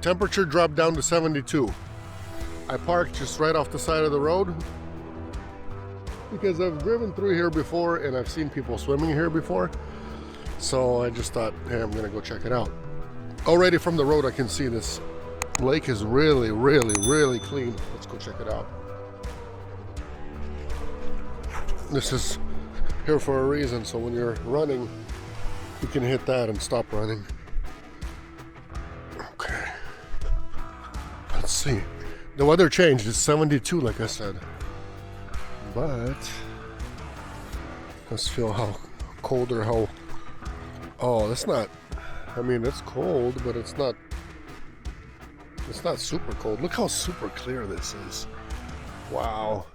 temperature dropped down to 72. I parked just right off the side of the road because I've driven through here before and I've seen people swimming here before. So I just thought, hey, I'm gonna go check it out. Already from the road I can see this lake is really, really, really clean. Let's go check it out. This is here for a reason, so when you're running, you can hit that and stop running. Okay. Let's see. The weather changed. It's 72, like I said. But let's feel how cold or how. Oh, it's not. I mean, it's cold, but it's not. It's not super cold. Look how super clear this is. Wow.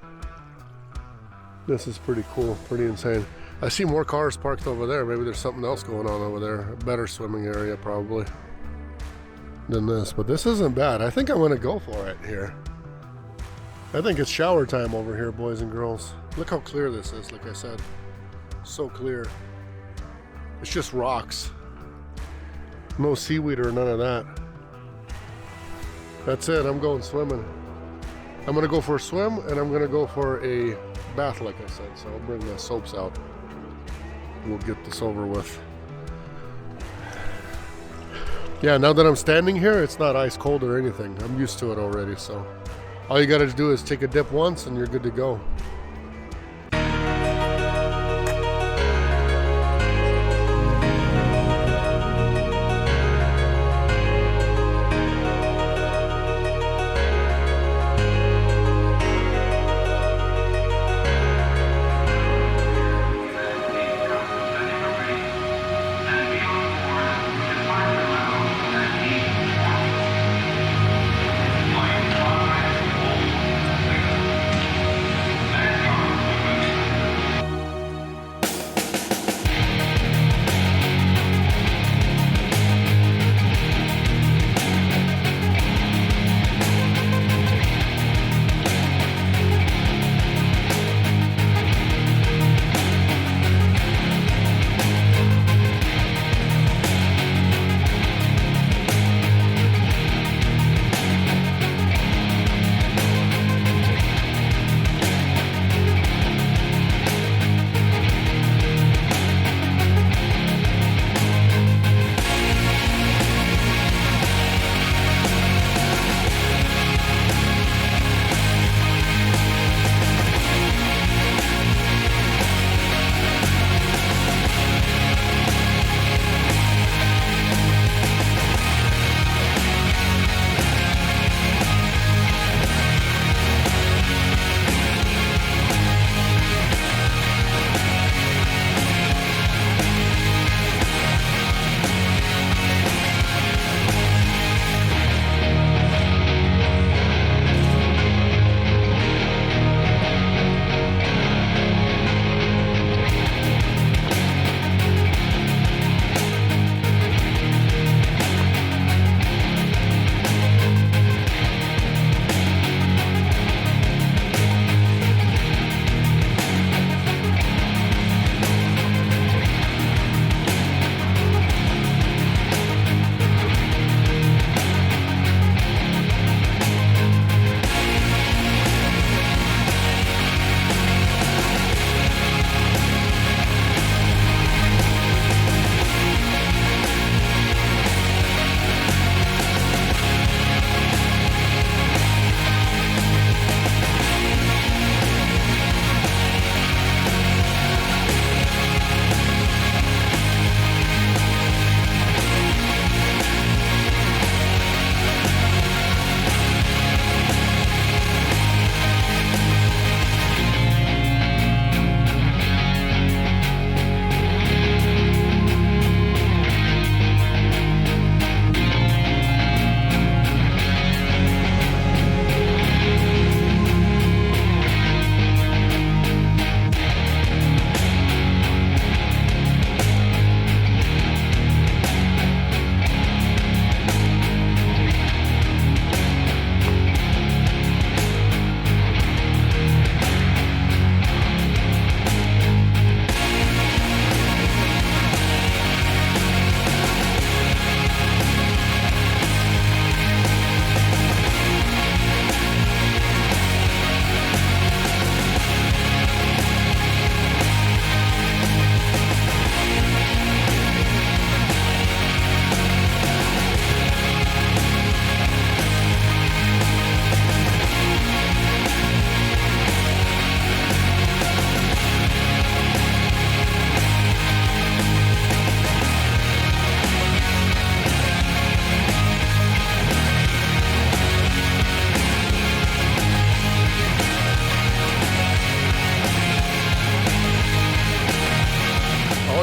This is pretty cool, pretty insane. I see more cars parked over there. Maybe there's something else going on over there. A better swimming area probably than this, but this isn't bad. I think I'm gonna go for it here. I think it's shower time over here, boys and girls. Look how clear this is, like I said. So clear. It's just rocks. No seaweed or none of that. That's it, I'm going swimming. I'm gonna go for a swim and I'm gonna go for a bath, like I said. So I'll bring the soaps out. We'll get this over with. Yeah, now that I'm standing here, it's not ice cold or anything. I'm used to it already, so all you gotta do is take a dip once and you're good to go.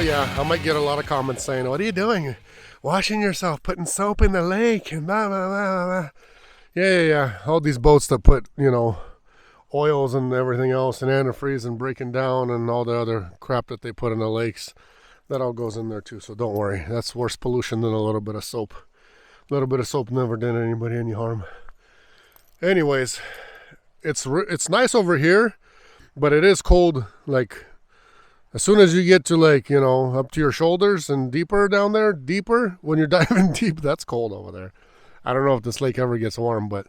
yeah, I might get a lot of comments saying, what are you doing? Washing yourself, putting soap in the lake, and blah, blah, blah, blah. Yeah. All these boats that put, oils and everything else and antifreeze and breaking down and all the other crap that they put in the lakes, that all goes in there too. So don't worry. That's worse pollution than a little bit of soap. A little bit of soap never did anybody any harm. Anyways, it's nice over here, but it is cold. Like, as soon as you get to, like, up to your shoulders and deeper down there, when you're diving deep, that's cold over there. I don't know if this lake ever gets warm, but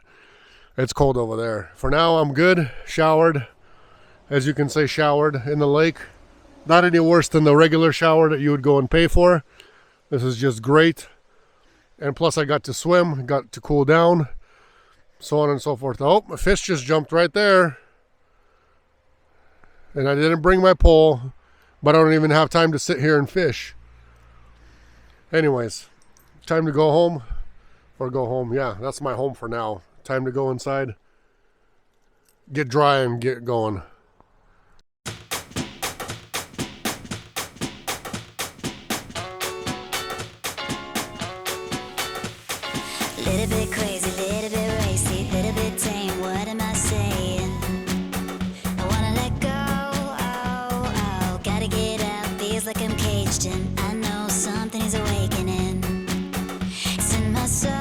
it's cold over there. For now, I'm good. Showered. As you can say, showered in the lake. Not any worse than the regular shower that you would go and pay for. This is just great. And plus, I got to swim, got to cool down, so on and so forth. Oh, a fish just jumped right there. And I didn't bring my pole, but I don't even have time to sit here and fish. Anyways, time to go home. Or go home. Yeah, that's my home for now. Time to go inside, get dry, and get going. Little bit crazy, little bit racy, little bit tame, what am I saying? I wanna let go, gotta get out, feels like I'm caged in. I know something is awakening, it's in my soul.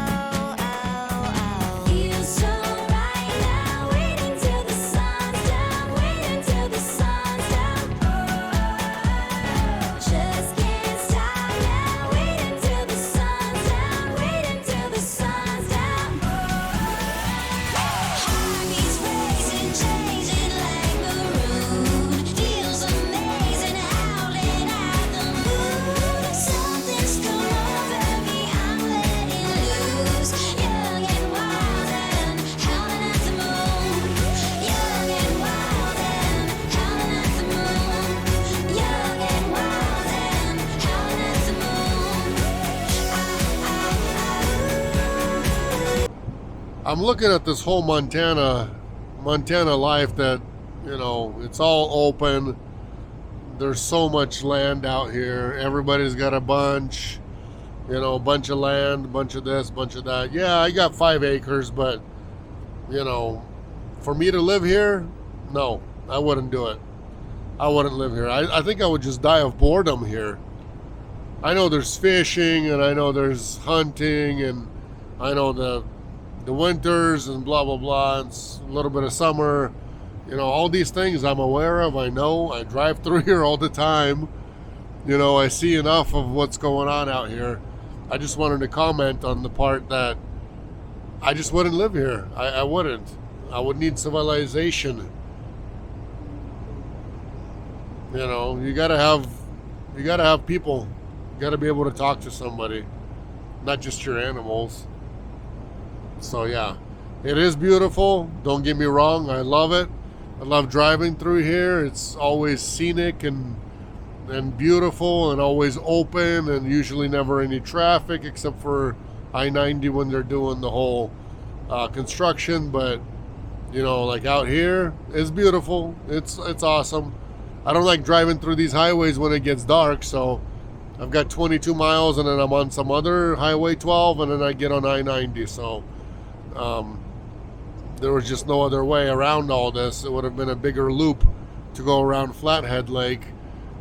Feels so right now, waiting till the sun's down, waiting till the sun's down. Just can't stop now, waiting till the sun's down, waiting till the sun's down. Heartbeats racing, changing like maroon. Feels amazing, howling at the moon. Something's come over me, I'm letting loose. Young and wild and howling at the moon. Young and wild and howling at the moon. Young and wild and howling at the moon. I'm looking at this whole Montana life that, it's all open. There's so much land out here. Everybody's got a bunch, a bunch of land, a bunch of this, bunch of that. Yeah, I got 5 acres, but, for me to live here, no, I wouldn't do it. I wouldn't live here. I think I would just die of boredom here. I know there's fishing, and I know there's hunting, and I know the winters and blah, blah, blah. It's a little bit of summer. All these things I'm aware of. I know. I drive through here all the time. I see enough of what's going on out here. I just wanted to comment on the part that I just wouldn't live here. I wouldn't. I would need civilization. You gotta have people. You gotta be able to talk to somebody, not just your animals. So yeah, it is beautiful. Don't get me wrong. I love it. I love driving through here. It's always scenic and beautiful and always open and usually never any traffic except for I-90 when they're doing the whole construction. But like out here, it's beautiful. It's awesome. I don't like driving through these highways when it gets dark, so I've got 22 miles and then I'm on some other highway 12 and then I get on I-90. So there was just no other way around all this. It would have been a bigger loop to go around Flathead Lake,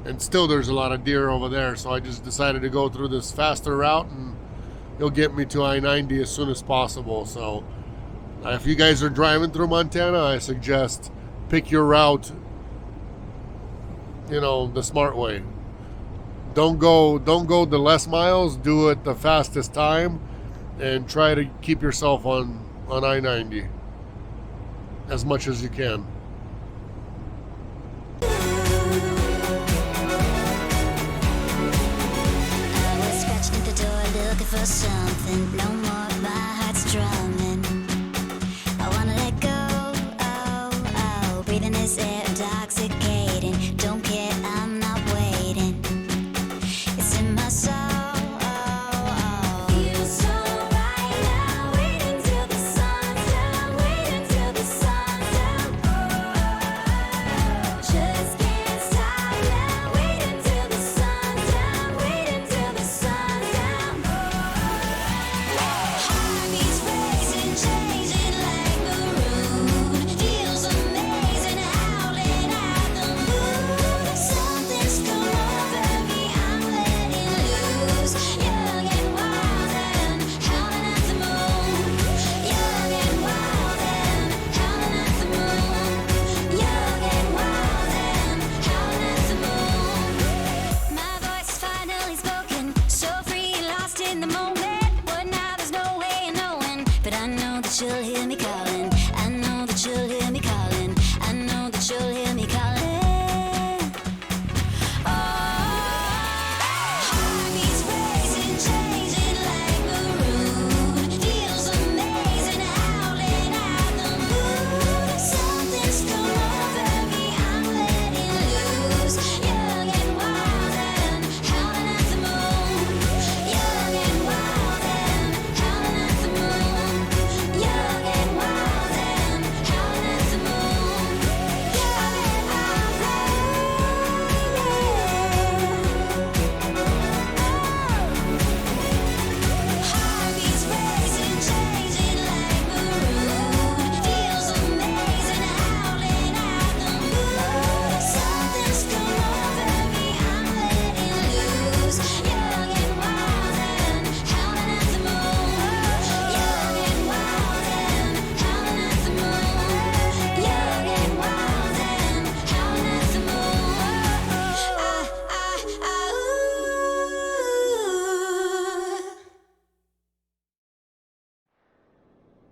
and still there's a lot of deer over there. So I just decided to go through this faster route, and it'll get me to I-90 as soon as possible. So if you guys are driving through Montana, I suggest pick your route, the smart way. Don't go the less miles. Do it the fastest time, and try to keep yourself on I-90 as much as you can. I was scratching at the door looking for something. No more, my heart's drumming. I wanna let go, breathing this air intoxicating. Don't care, I'm not waiting. It's in my soul. Feels so right now, waiting till the sun's down, waiting till the sun's down.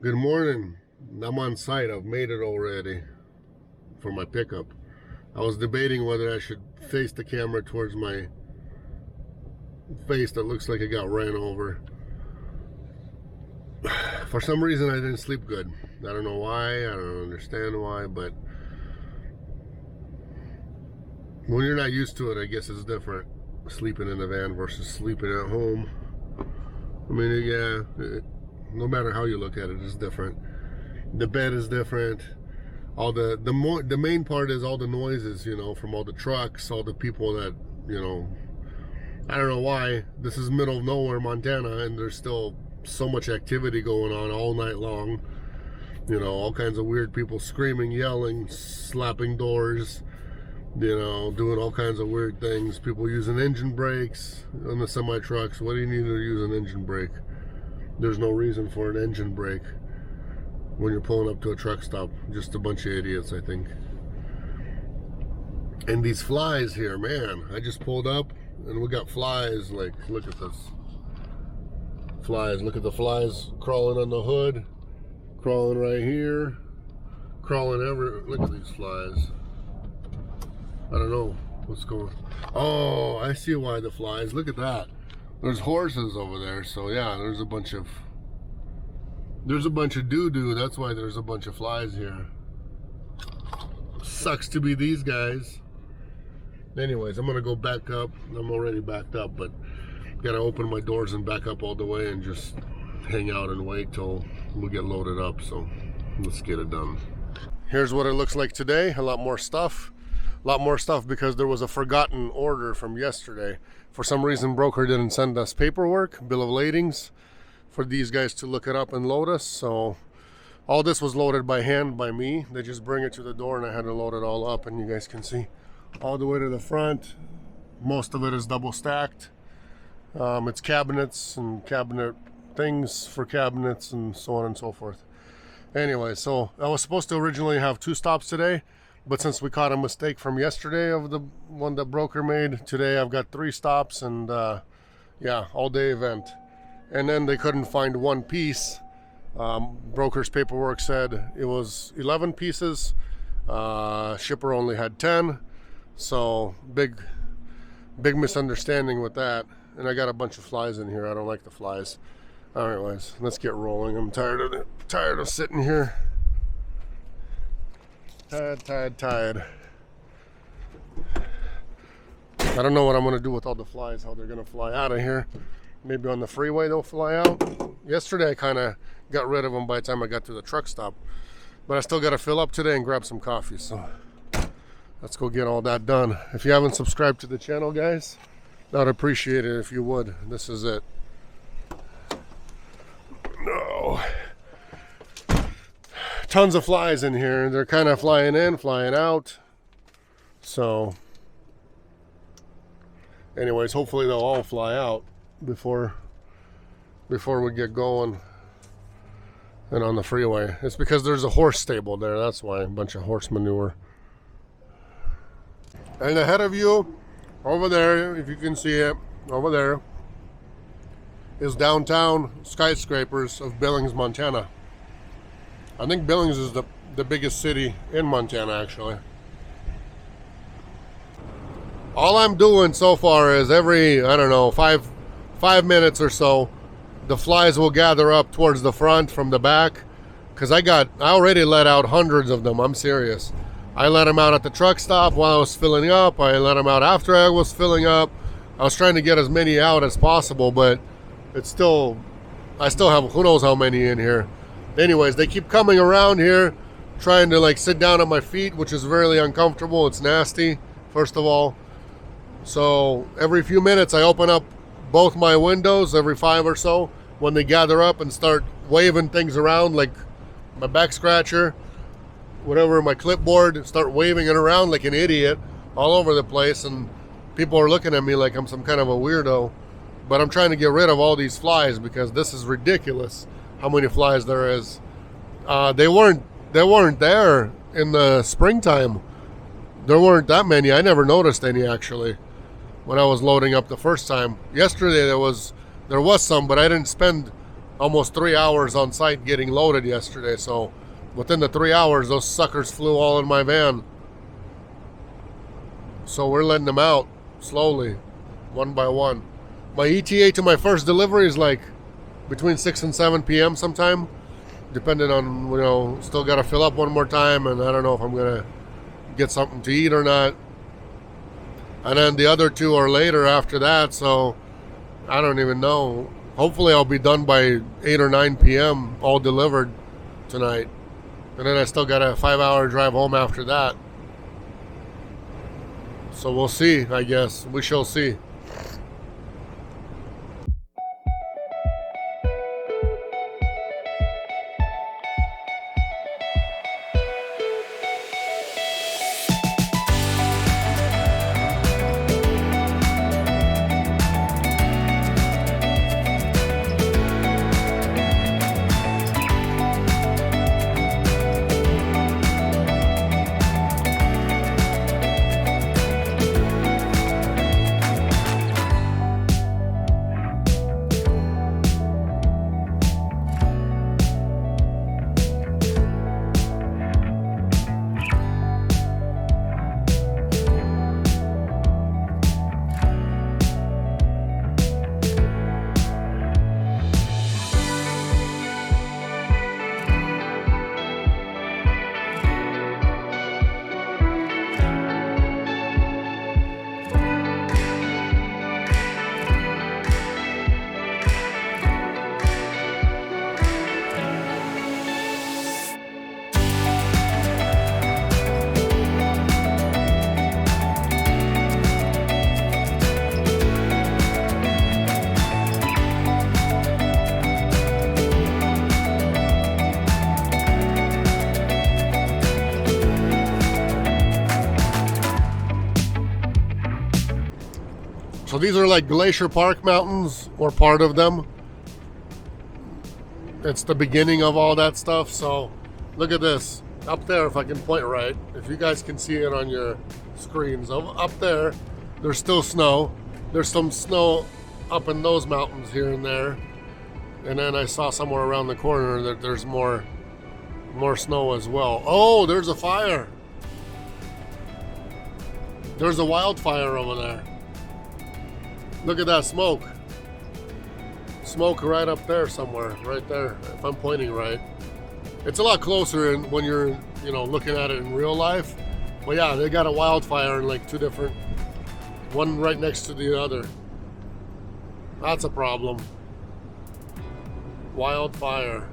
Good morning. I'm on site. I've made it already for my pickup. I was debating whether I should face the camera towards my face that looks like it got ran over. For some reason I didn't sleep good. I don't know why, I don't understand why, but when you're not used to it, I guess it's different sleeping in the van versus sleeping at home. I mean, yeah, no matter how you look at it, it's different. The bed is different. All the main part is all the noises, you know, from all the trucks, all the people that, you know, I don't know why. This is middle of nowhere, Montana, and there's still so much activity going on all night long. You know, all kinds of weird people screaming, yelling, slapping doors, you know, doing all kinds of weird things. People using engine brakes on the semi trucks. What do you need to use an engine brake? There's no reason for an engine brake when you're pulling up to a truck stop. Just a bunch of idiots, I think. And these flies here, man, I just pulled up and we got flies. Like, look at this. Flies, look at the flies crawling on the hood, crawling right here, crawling everywhere. Look at these flies. I don't know what's going on. Oh, I see why the flies. Look at that. There's horses over there. So yeah, there's a bunch of doo-doo. That's why there's a bunch of flies here. Sucks to be these guys. Anyways, I'm gonna go back up. I'm already backed up, but gotta open my doors and back up all the way and just hang out and wait till we get loaded up. So let's get it done. Here's what it looks like today. A lot more stuff because there was a forgotten order from yesterday. For some reason, broker didn't send us paperwork, bill of ladings, for these guys to look it up and load us. So all this was loaded by hand by me. They just bring it to the door and I had to load it all up, and you guys can see all the way to the front. Most of it is double stacked. It's cabinets and cabinet things for cabinets and so on and so forth. Anyway, so I was supposed to originally have 2 stops today, but since we caught a mistake from yesterday of the one that broker made, today I've got 3 stops and yeah, all day event. And then they couldn't find one piece. Broker's paperwork said it was 11 pieces. Shipper only had 10. So big misunderstanding with that. And I got a bunch of flies in here. I don't like the flies. Anyways, let's get rolling. I'm tired of sitting here. Tired. I don't know what I'm gonna do with all the flies, how they're gonna fly out of here. Maybe on the freeway they'll fly out. Yesterday I kind of got rid of them by the time I got to the truck stop. But I still gotta fill up today and grab some coffee. So let's go get all that done. If you haven't subscribed to the channel, guys, I'd appreciate it if you would. This is it. No. Tons of flies in here. They're kind of flying in, flying out. So, anyways, hopefully they'll all fly out before we get going and on the freeway. It's because there's a horse stable there. That's why. A bunch of horse manure. And ahead of you, over there, if you can see it, over there, is downtown skyscrapers of Billings, Montana. I think Billings is the biggest city in Montana, actually. All I'm doing so far is every, I don't know, five minutes or so, the flies will gather up towards the front from the back, because I already let out hundreds of them. I'm serious. I let them out at the truck stop while I was filling up. I let them out after I was filling up. I was trying to get as many out as possible, but I still have who knows how many in here. Anyways, they keep coming around here, trying to like sit down on my feet, which is really uncomfortable. It's nasty, first of all. So every few minutes I open up both my windows, every 5 or so, when they gather up and start waving things around, like my back scratcher, whatever, my clipboard, start waving it around like an idiot all over the place, and people are looking at me like I'm some kind of a weirdo. But I'm trying to get rid of all these flies because this is ridiculous how many flies there is. They weren't there in the springtime. There weren't that many. I never noticed any, actually, when I was loading up the first time. Yesterday there was some, but I didn't spend almost 3 hours on site getting loaded yesterday. So within the 3 hours, those suckers flew all in my van. So we're letting them out slowly, one by one. My ETA to my first delivery is like between 6 and 7 p.m. sometime, depending on, you know, still got to fill up one more time, and I don't know if I'm going to get something to eat or not. And then the other two are later after that, so I don't even know. Hopefully I'll be done by 8 or 9 p.m. all delivered tonight. And then I still got a 5-hour drive home after that. So we'll see, I guess. We shall see. So these are like Glacier Park Mountains, or part of them. It's the beginning of all that stuff. So look at this. Up there, if I can point right, if you guys can see it on your screens, up there, there's still snow. There's some snow up in those mountains here and there. And then I saw somewhere around the corner that there's more snow as well. Oh, there's a fire. There's a wildfire over there. Look at that smoke. Smoke right up there somewhere, right there, if I'm pointing right. It's a lot closer when you're, you know, looking at it in real life. But yeah, they got a wildfire in like two different, one right next to the other. That's a problem. Wildfire.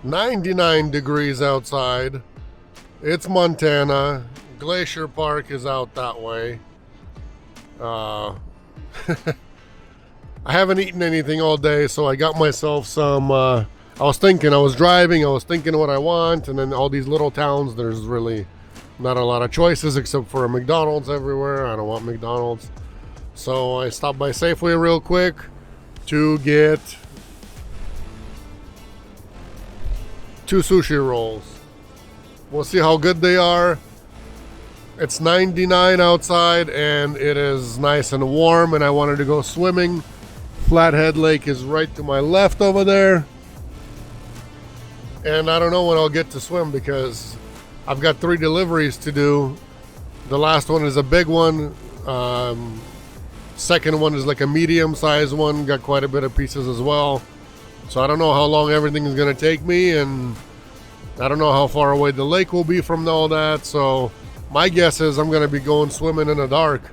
.99 degrees outside. It's Montana. Glacier Park is out that way. I haven't eaten anything all day, so I got myself some. I was driving, I was thinking what I want, and then all these little towns, there's really not a lot of choices except for a McDonald's everywhere. I don't want McDonald's. So I stopped by Safeway real quick to get 2 sushi rolls. We'll see how good they are. It's 99 outside and it is nice and warm, and I wanted to go swimming. Flathead Lake is right to my left over there. And I don't know when I'll get to swim because I've got 3 deliveries to do. The last one is a big one. Second one is like a medium-sized one. Got quite a bit of pieces as well. So I don't know how long everything is going to take me, and I don't know how far away the lake will be from all that. So my guess is I'm going to be going swimming in the dark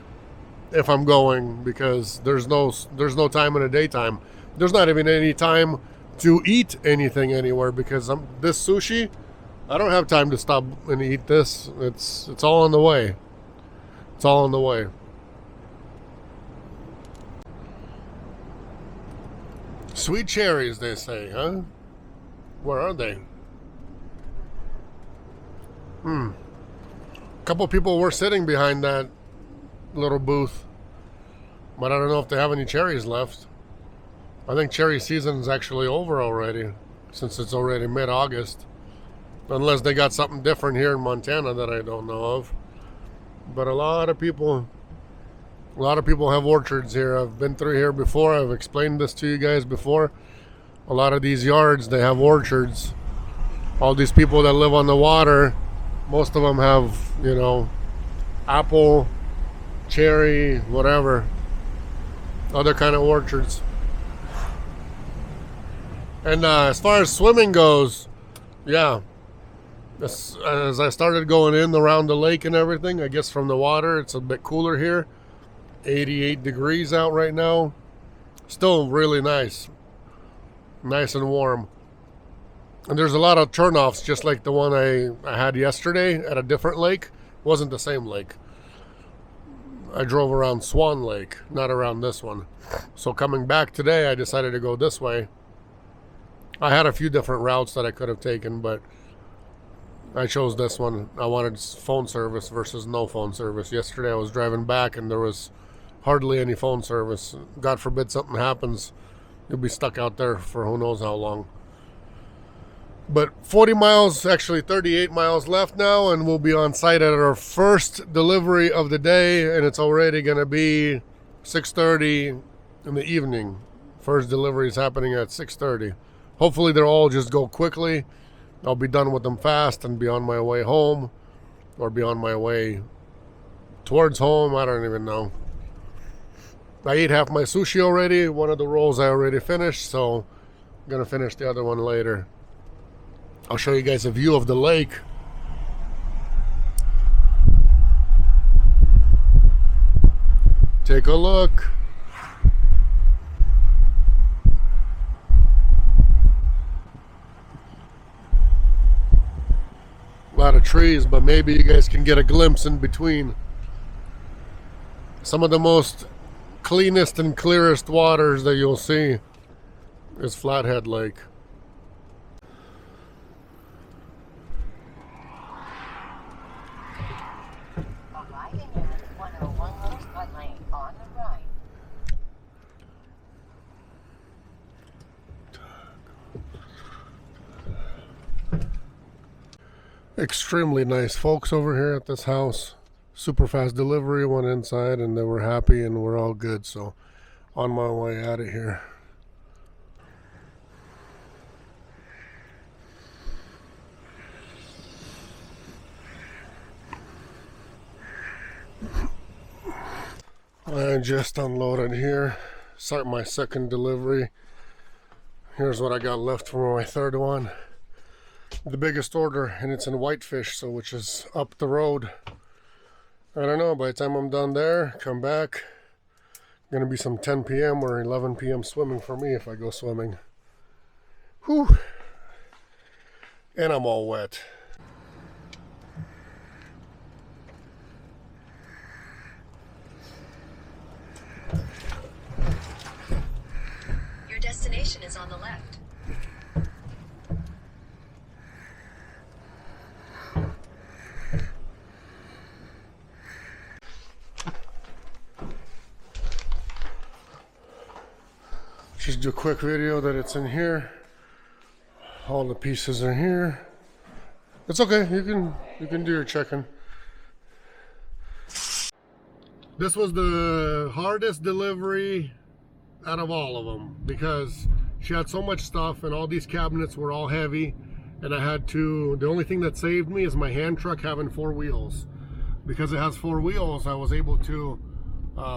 if I'm going, because there's no time in the daytime. There's not even any time to eat anything anywhere because this sushi, I don't have time to stop and eat this. It's all on the way. It's all on the way. Sweet cherries, they say, huh? Where are they? A couple people were sitting behind that little booth, but I don't know if they have any cherries left. I think cherry season's actually over already, since it's already mid-August. Unless they got something different here in Montana that I don't know of. But a lot of people have orchards here. I've been through here before. I've explained this to you guys before. A lot of these yards, they have orchards. All these people that live on the water, most of them have, apple, cherry, whatever, other kind of orchards. And as far as swimming goes, yeah, as I started going in around the lake and everything, I guess from the water, it's a bit cooler here. 88 degrees out right now. Still really nice. Nice and warm. And there's a lot of turnoffs, just like the one I had yesterday at a different lake. It wasn't the same lake. I drove around Swan Lake, not around this one. So coming back today, I decided to go this way. I had a few different routes that I could have taken, but I chose this one. I wanted phone service versus no phone service. Yesterday I was driving back and there was hardly any phone service. God forbid something happens, you'll be stuck out there for who knows how long. But 40 miles, actually 38 miles left now, and we'll be on site at our first delivery of the day, and it's already going to be 6:30 in the evening. First delivery is happening at 6:30. Hopefully they'll all just go quickly. I'll be done with them fast and be on my way home, or be on my way towards home. I don't even know. I ate half my sushi already. One of the rolls I already finished, so I'm going to finish the other one later. I'll show you guys a view of the lake. Take a look. A lot of trees, but maybe you guys can get a glimpse in between. Some of the most cleanest and clearest waters that you'll see is Flathead Lake. Arriving at 101 Rosebud Lane on the right. Extremely nice folks over here at this house. Super fast delivery, went inside and they were happy and we're all good. So on my way out of here. I just unloaded here. Start my second delivery. Here's what I got left for my third one. The biggest order, and it's in Whitefish, so which is up the road. I don't know, by the time I'm done there, come back, gonna be some 10 p.m. or 11 p.m. swimming for me if I go swimming. Whew. And I'm all wet. is on the left. Just do a quick video that it's in here. All the pieces are here. It's okay. You can do your checking. This was the hardest delivery out of all of them because she had so much stuff and all these cabinets were all heavy, and I had to, the only thing that saved me is my hand truck having 4 wheels. Because it has 4 wheels, I was able to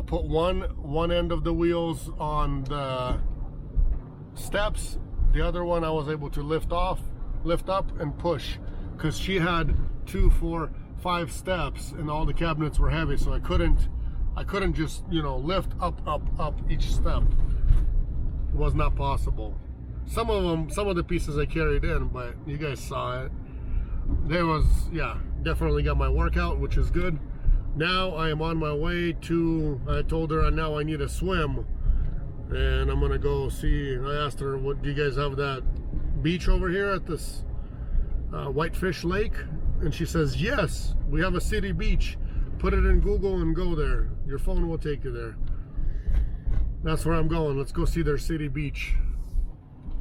put one end of the wheels on the steps, the other one I was able to lift up and push, because she had 2, 4, 5 steps and all the cabinets were heavy, so I couldn't just, you know, lift up each step. It was not possible. Some of the pieces I carried in, but you guys saw it. There was, yeah, definitely got my workout, which is good. Now I am on my way to, I told her now I need a swim, and I'm gonna go see. I asked her, what do you guys have, that beach over here at this Whitefish Lake? And she says, yes, we have a city beach. Put it in Google and go there. Your phone will take you there. That's where I'm going. Let's go see their city beach.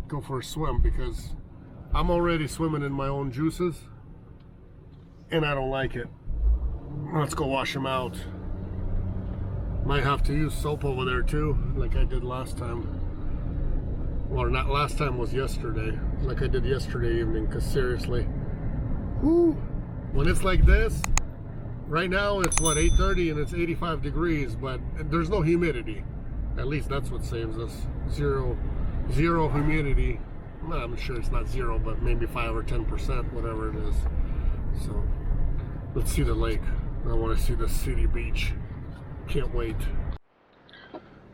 Go for a swim, because I'm already swimming in my own juices and I don't like it. Let's go wash them out. Might have to use soap over there too, like I did last time. Or not last time, was yesterday, like I did yesterday evening, because seriously, whoo, when it's like this, right now it's what, 8:30 and it's 85 degrees, but there's no humidity. At least that's what saves us. Zero humidity. Well, I'm sure it's not zero, but maybe 5 or 10%, whatever it is. So let's see the lake. I want to see the city beach. Can't wait.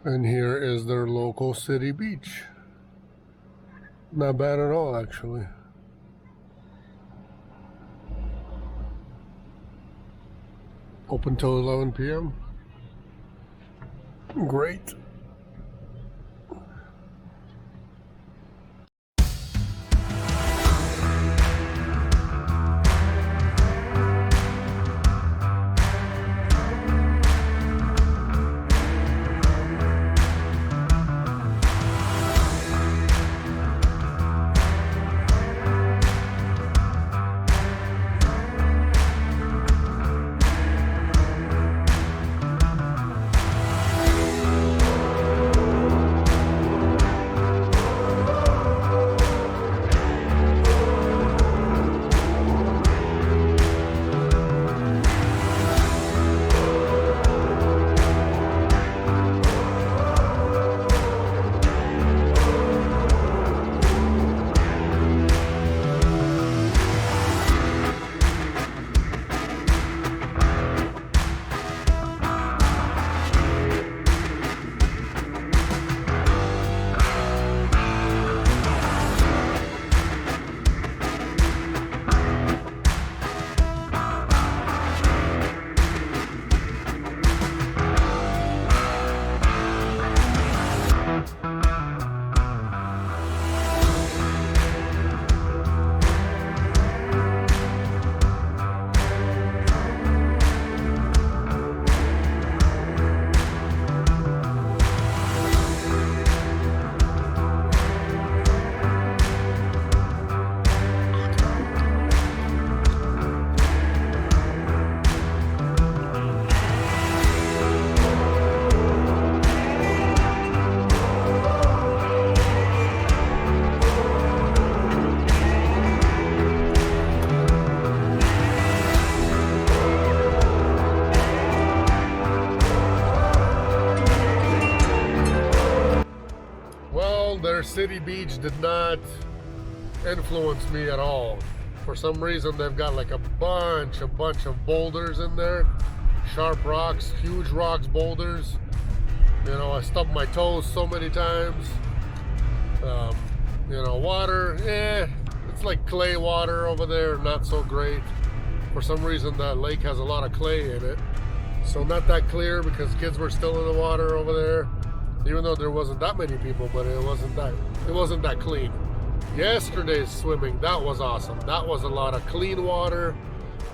And here is their local city beach. Not bad at all, actually. Open till 11 p.m. Great. Their city beach did not influence me at all. For some reason, they've got like a bunch of boulders in there, sharp rocks, huge rocks, boulders. You know, I stubbed my toes so many times. You know, water, it's like clay water over there, not so great. For some reason, that lake has a lot of clay in it, so not that clear, because kids were still in the water over there. Even though there wasn't that many people, but it wasn't that clean. Yesterday's swimming, that was awesome. That was a lot of clean water,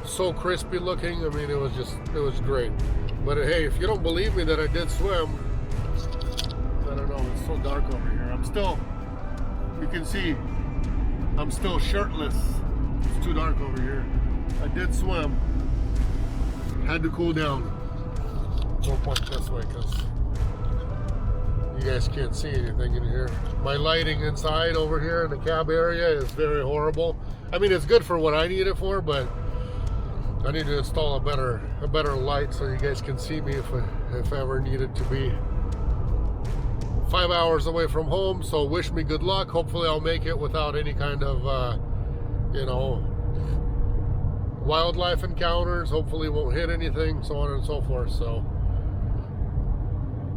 so crispy looking. I mean, it was great. But hey, if you don't believe me that I did swim, I don't know, it's so dark over here. I'm still, you can see, I'm still shirtless. It's too dark over here. I did swim. Had to cool down. We'll point this way because you guys can't see anything in here. My lighting inside over here in the cab area is very horrible. I mean, it's good for what I need it for, but I need to install a better light so you guys can see me if ever needed to be. 5 hours away from home, so wish me good luck. Hopefully I'll make it without any kind of, you know, wildlife encounters. Hopefully won't hit anything, so on and so forth. So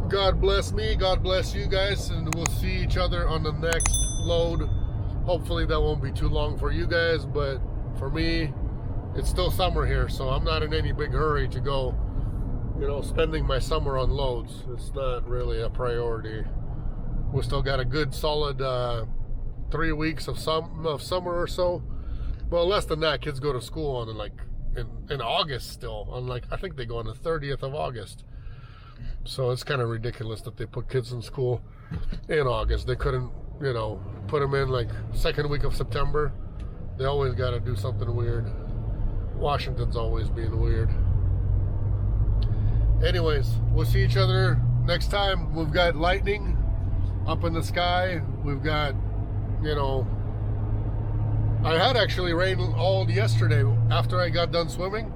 God bless me, God bless you guys, and we'll see each other on the next load. Hopefully that won't be too long for you guys, but for me, it's still summer here, so I'm not in any big hurry to go, you know, spending my summer on loads. It's not really a priority. We still got a good solid 3 weeks of summer or so. Well, less than that. Kids go to school on in August still. On I think they go on the 30th of August. So it's kind of ridiculous that they put kids in school in August. They couldn't, you know, put them in second week of September. They always got to do something weird. Washington's always being weird. Anyways, we'll see each other next time. We've got lightning up in the sky. We've got, you know, I had actually rain all yesterday after I got done swimming.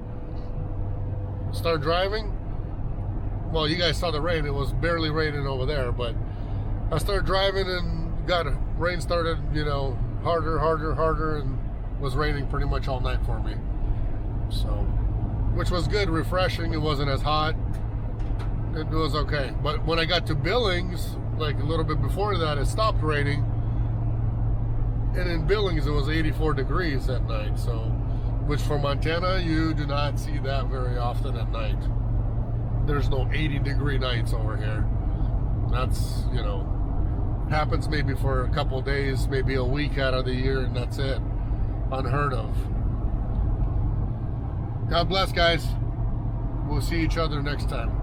Start driving. Well, you guys saw the rain. It was barely raining over there, but I started driving and rain started, you know, harder, and was raining pretty much all night for me. So, which was good, refreshing. It wasn't as hot. It was okay. But when I got to Billings, a little bit before that, it stopped raining. And in Billings, it was 84 degrees at night. So, which for Montana, you do not see that very often at night. There's no 80-degree nights over here. That's, you know, happens maybe for a couple of days, maybe a week out of the year, and that's it. Unheard of. God bless, guys. We'll see each other next time.